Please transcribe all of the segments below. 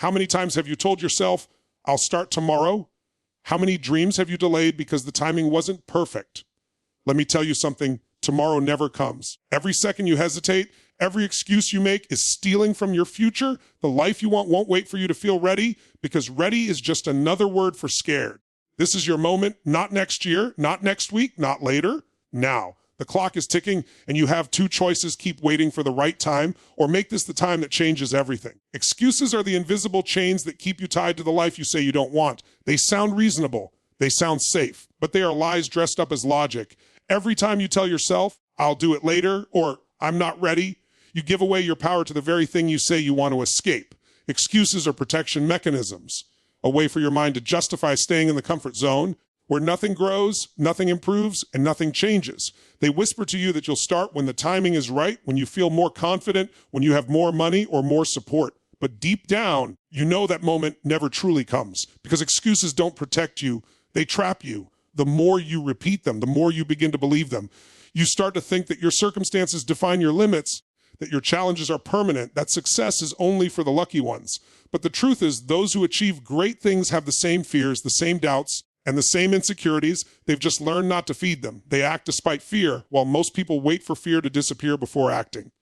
How many times have you told yourself, I'll start tomorrow? How many dreams have you delayed because the timing wasn't perfect? Let me tell you something, tomorrow never comes. Every second you hesitate, every excuse you make is stealing from your future. The life you want won't wait for you to feel ready, because ready is just another word for scared. This is your moment, not next year, not next week, not later, now. The clock is ticking, and you have two choices: keep waiting for the right time, or make this the time that changes everything. Excuses are the invisible chains that keep you tied to the life you say you don't want. They sound reasonable, they sound safe, but they are lies dressed up as logic. Every time you tell yourself, I'll do it later, or I'm not ready, you give away your power to the very thing you say you want to escape. Excuses are protection mechanisms, a way for your mind to justify staying in the comfort zone, where nothing grows, nothing improves, and nothing changes. They whisper to you that you'll start when the timing is right, when you feel more confident, when you have more money or more support. But deep down, you know that moment never truly comes, because excuses don't protect you, they trap you. The more you repeat them, the more you begin to believe them. You start to think that your circumstances define your limits, that your challenges are permanent, that success is only for the lucky ones. But the truth is, those who achieve great things have the same fears, the same doubts, and the same insecurities. They've just learned not to feed them. They act despite fear, while most people wait for fear to disappear before acting.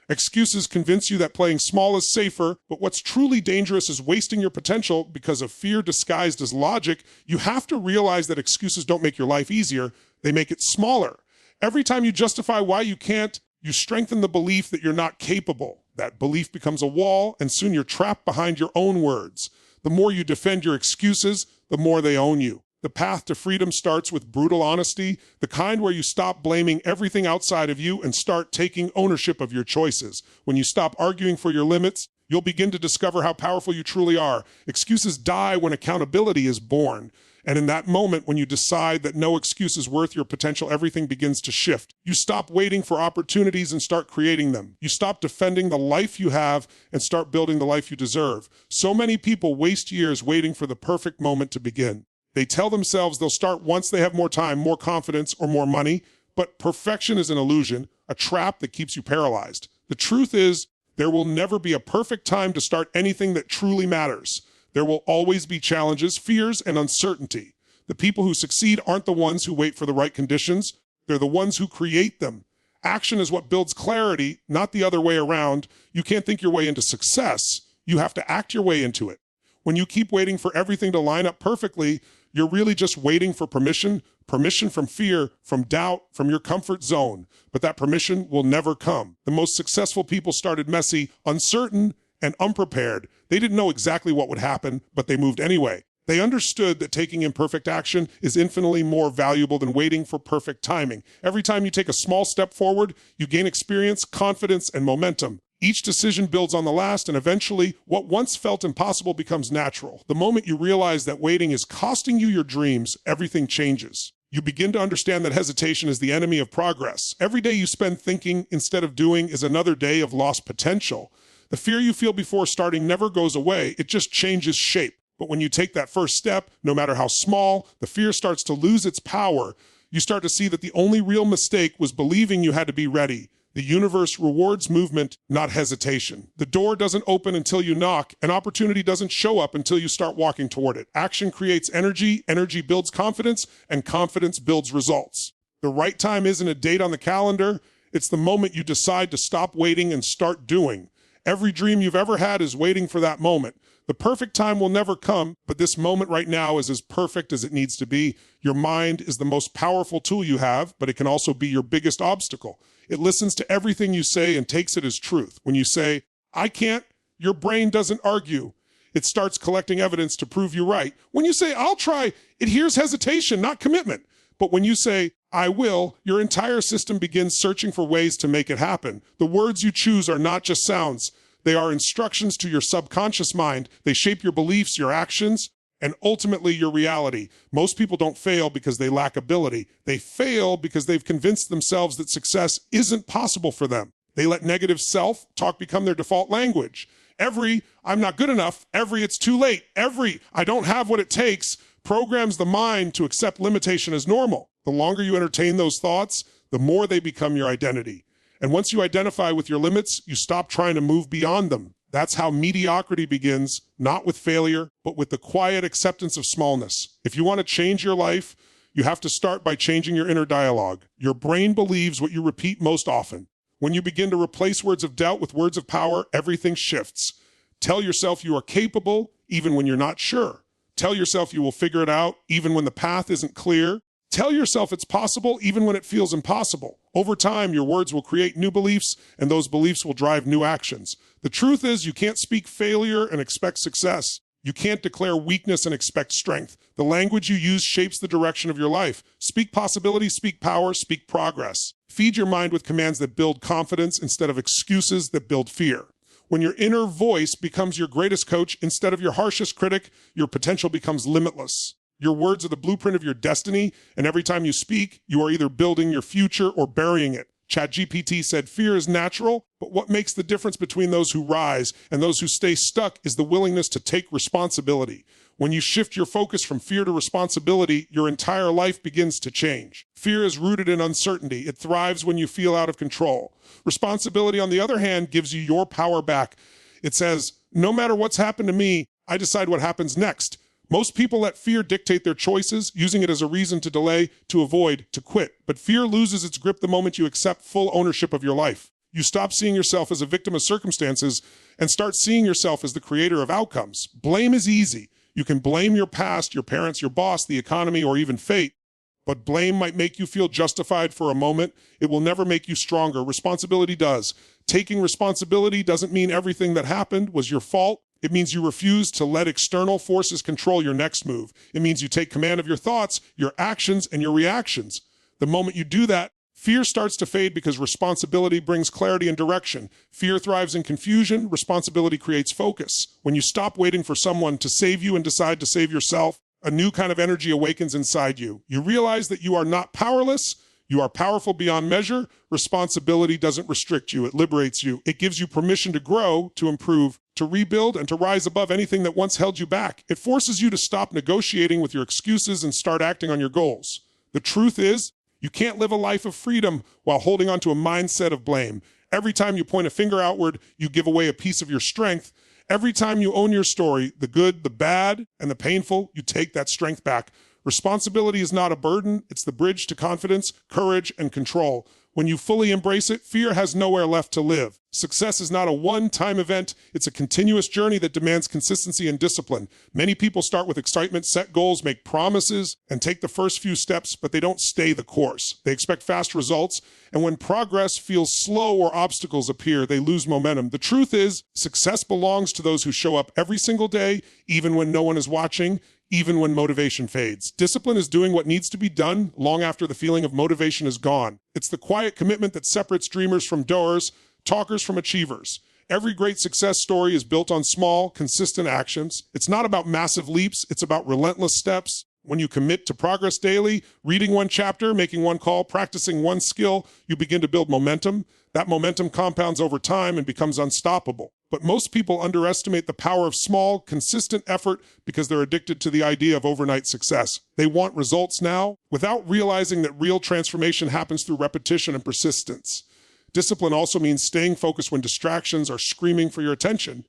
Excuses convince you that playing small is safer, but what's truly dangerous is wasting your potential because of fear disguised as logic. You have to realize that excuses don't make your life easier, they make it smaller. Every time you justify why you can't, you strengthen the belief that you're not capable. That belief becomes a wall, and soon you're trapped behind your own words. The more you defend your excuses, the more they own you. The path to freedom starts with brutal honesty, the kind where you stop blaming everything outside of you and start taking ownership of your choices. When you stop arguing for your limits, you'll begin to discover how powerful you truly are. Excuses die when accountability is born. And in that moment, when you decide that no excuse is worth your potential, everything begins to shift. You stop waiting for opportunities and start creating them. You stop defending the life you have and start building the life you deserve. So many people waste years waiting for the perfect moment to begin. They tell themselves they'll start once they have more time, more confidence, or more money, but perfection is an illusion, a trap that keeps you paralyzed. The truth is, there will never be a perfect time to start anything that truly matters. There will always be challenges, fears, and uncertainty. The people who succeed aren't the ones who wait for the right conditions. They're the ones who create them. Action is what builds clarity, not the other way around. You can't think your way into success. You have to act your way into it. When you keep waiting for everything to line up perfectly, you're really just waiting for permission from fear, from doubt, from your comfort zone. But that permission will never come. The most successful people started messy, uncertain, and unprepared. They didn't know exactly what would happen, but they moved anyway. They understood that taking imperfect action is infinitely more valuable than waiting for perfect timing. Every time you take a small step forward, you gain experience, confidence, and momentum. Each decision builds on the last, and eventually, what once felt impossible becomes natural. The moment you realize that waiting is costing you your dreams, everything changes. You begin to understand that hesitation is the enemy of progress. Every day you spend thinking instead of doing is another day of lost potential. The fear you feel before starting never goes away, it just changes shape. But when you take that first step, no matter how small, the fear starts to lose its power. You start to see that the only real mistake was believing you had to be ready. The universe rewards movement, not hesitation. The door doesn't open until you knock. An opportunity doesn't show up until you start walking toward it. Action creates energy, energy builds confidence, and confidence builds results. The right time isn't a date on the calendar. It's the moment you decide to stop waiting and start doing. Every dream you've ever had is waiting for that moment. The perfect time will never come, but this moment right now is as perfect as it needs to be. Your mind is the most powerful tool you have, but it can also be your biggest obstacle. It listens to everything you say and takes it as truth. When you say, I can't, your brain doesn't argue. It starts collecting evidence to prove you right. When you say, I'll try, it hears hesitation, not commitment. But when you say, I will, your entire system begins searching for ways to make it happen. The words you choose are not just sounds. They are instructions to your subconscious mind. They shape your beliefs, your actions, and ultimately your reality. Most people don't fail because they lack ability. They fail because they've convinced themselves that success isn't possible for them. They let negative self-talk become their default language. Every, I'm not good enough, every, it's too late, every, I don't have what it takes, programs the mind to accept limitation as normal. The longer you entertain those thoughts, the more they become your identity. And once you identify with your limits, you stop trying to move beyond them. That's how mediocrity begins, not with failure, but with the quiet acceptance of smallness. If you want to change your life, you have to start by changing your inner dialogue. Your brain believes what you repeat most often. When you begin to replace words of doubt with words of power, everything shifts. Tell yourself you are capable, even when you're not sure. Tell yourself you will figure it out, even when the path isn't clear. Tell yourself it's possible, even when it feels impossible. Over time, your words will create new beliefs, and those beliefs will drive new actions. The truth is, you can't speak failure and expect success. You can't declare weakness and expect strength. The language you use shapes the direction of your life. Speak possibility, speak power, speak progress. Feed your mind with commands that build confidence instead of excuses that build fear. When your inner voice becomes your greatest coach instead of your harshest critic, your potential becomes limitless. Your words are the blueprint of your destiny, and every time you speak, you are either building your future or burying it. ChatGPT said fear is natural, but what makes the difference between those who rise and those who stay stuck is the willingness to take responsibility. When you shift your focus from fear to responsibility, your entire life begins to change. Fear is rooted in uncertainty. It thrives when you feel out of control. Responsibility, on the other hand, gives you your power back. It says, no matter what's happened to me, I decide what happens next. Most people let fear dictate their choices, using it as a reason to delay, to avoid, to quit. But fear loses its grip the moment you accept full ownership of your life. You stop seeing yourself as a victim of circumstances and start seeing yourself as the creator of outcomes. Blame is easy. You can blame your past, your parents, your boss, the economy, or even fate. But blame might make you feel justified for a moment. It will never make you stronger. Responsibility does. Taking responsibility doesn't mean everything that happened was your fault. It means you refuse to let external forces control your next move. It means you take command of your thoughts, your actions, and your reactions. The moment you do that, fear starts to fade because responsibility brings clarity and direction. Fear thrives in confusion. Responsibility creates focus. When you stop waiting for someone to save you and decide to save yourself, a new kind of energy awakens inside you. You realize that you are not powerless. You are powerful beyond measure. Responsibility doesn't restrict you. It liberates you. It gives you permission to grow, to improve, to rebuild, and to rise above anything that once held you back. It forces you to stop negotiating with your excuses and start acting on your goals. The truth is, you can't live a life of freedom while holding on to a mindset of blame. Every time you point a finger outward, you give away a piece of your strength. Every time you own your story, the good, the bad, and the painful, you take that strength back. Responsibility is not a burden. It's the bridge to confidence, courage, and control. When you fully embrace it, fear has nowhere left to live. Success is not a one-time event. It's a continuous journey that demands consistency and discipline. Many people start with excitement, set goals, make promises, and take the first few steps, but they don't stay the course. They expect fast results, and when progress feels slow or obstacles appear, they lose momentum. The truth is, success belongs to those who show up every single day, even when no one is watching, even when motivation fades. Discipline is doing what needs to be done long after the feeling of motivation is gone. It's the quiet commitment that separates dreamers from doers, talkers from achievers. Every great success story is built on small, consistent actions. It's not about massive leaps, it's about relentless steps. When you commit to progress daily, reading one chapter, making one call, practicing one skill, you begin to build momentum. That momentum compounds over time and becomes unstoppable. But most people underestimate the power of small, consistent effort because they're addicted to the idea of overnight success. They want results now without realizing that real transformation happens through repetition and persistence. Discipline also means staying focused when distractions are screaming for your attention.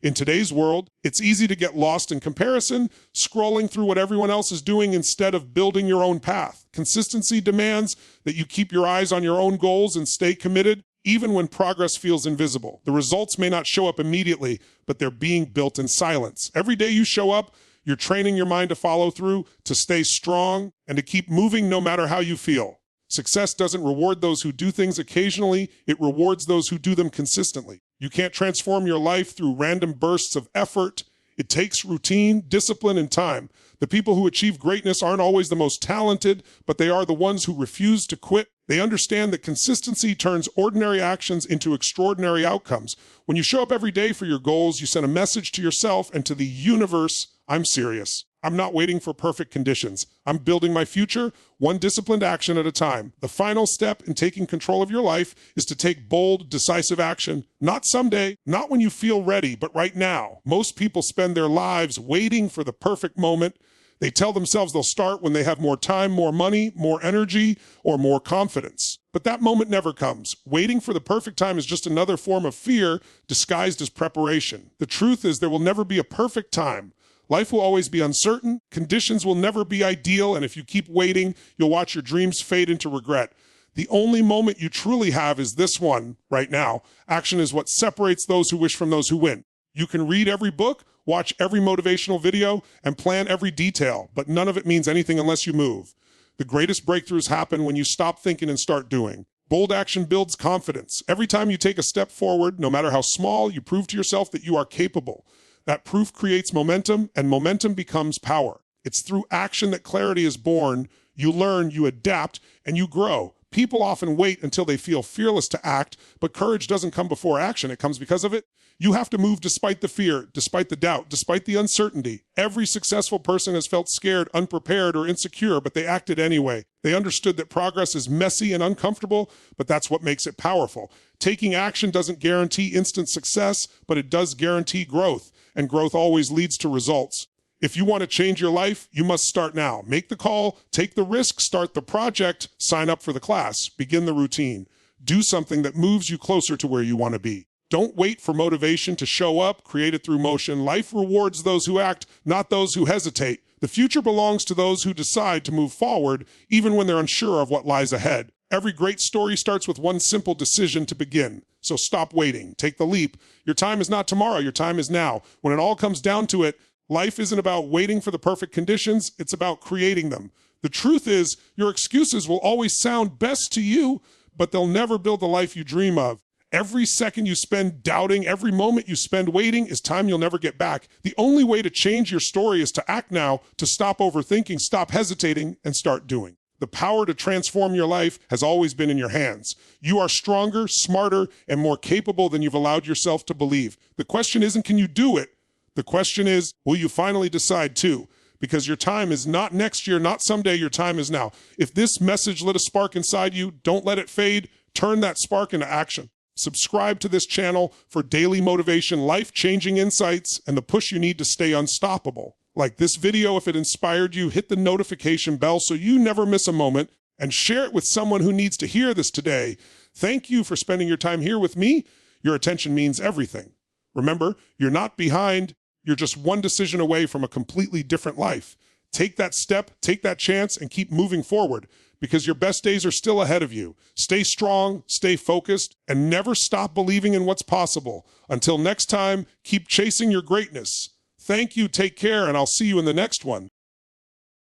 In today's world, it's easy to get lost in comparison, scrolling through what everyone else is doing instead of building your own path. Consistency demands that you keep your eyes on your own goals and stay committed, even when progress feels invisible. The results may not show up immediately, but they're being built in silence. Every day you show up, you're training your mind to follow through, to stay strong, and to keep moving no matter how you feel. Success doesn't reward those who do things occasionally, it rewards those who do them consistently. You can't transform your life through random bursts of effort. It takes routine, discipline, and time. The people who achieve greatness aren't always the most talented, but they are the ones who refuse to quit. They understand that consistency turns ordinary actions into extraordinary outcomes. When you show up every day for your goals, you send a message to yourself and to the universe, I'm serious. I'm not waiting for perfect conditions. I'm building my future, one disciplined action at a time. The final step in taking control of your life is to take bold, decisive action. Not someday, not when you feel ready, but right now. Most people spend their lives waiting for the perfect moment. They tell themselves they'll start when they have more time, more money, more energy, or more confidence. But that moment never comes. Waiting for the perfect time is just another form of fear disguised as preparation. The truth is there will never be a perfect time. Life will always be uncertain, conditions will never be ideal, and if you keep waiting, you'll watch your dreams fade into regret. The only moment you truly have is this one, right now. Action is what separates those who wish from those who win. You can read every book, watch every motivational video, and plan every detail, but none of it means anything unless you move. The greatest breakthroughs happen when you stop thinking and start doing. Bold action builds confidence. Every time you take a step forward, no matter how small, you prove to yourself that you are capable. That proof creates momentum, and momentum becomes power. It's through action that clarity is born. You learn, you adapt, and you grow. People often wait until they feel fearless to act, but courage doesn't come before action. It comes because of it. You have to move despite the fear, despite the doubt, despite the uncertainty. Every successful person has felt scared, unprepared, or insecure, but they acted anyway. They understood that progress is messy and uncomfortable, but that's what makes it powerful. Taking action doesn't guarantee instant success, but it does guarantee growth, and growth always leads to results. If you want to change your life, you must start now. Make the call, take the risk, start the project, sign up for the class, begin the routine. Do something that moves you closer to where you want to be. Don't wait for motivation to show up, create it through motion. Life rewards those who act, not those who hesitate. The future belongs to those who decide to move forward, even when they're unsure of what lies ahead. Every great story starts with one simple decision to begin. So stop waiting. Take the leap. Your time is not tomorrow. Your time is now. When it all comes down to it, life isn't about waiting for the perfect conditions. It's about creating them. The truth is, your excuses will always sound best to you, but they'll never build the life you dream of. Every second you spend doubting, every moment you spend waiting is time you'll never get back. The only way to change your story is to act now, to stop overthinking, stop hesitating, and start doing. The power to transform your life has always been in your hands. You are stronger, smarter, and more capable than you've allowed yourself to believe. The question isn't, can you do it? The question is, will you finally decide to? Because your time is not next year, not someday, your time is now. If this message lit a spark inside you, don't let it fade. Turn that spark into action. Subscribe to this channel for daily motivation, life-changing insights, and the push you need to stay unstoppable. Like this video, if it inspired you, hit the notification bell so you never miss a moment, and share it with someone who needs to hear this today. Thank you for spending your time here with me. Your attention means everything. Remember, you're not behind. You're just one decision away from a completely different life. Take that step, take that chance, and keep moving forward, because your best days are still ahead of you. Stay strong, stay focused, and never stop believing in what's possible. Until next time, keep chasing your greatness. Thank you, take care, and I'll see you in the next one.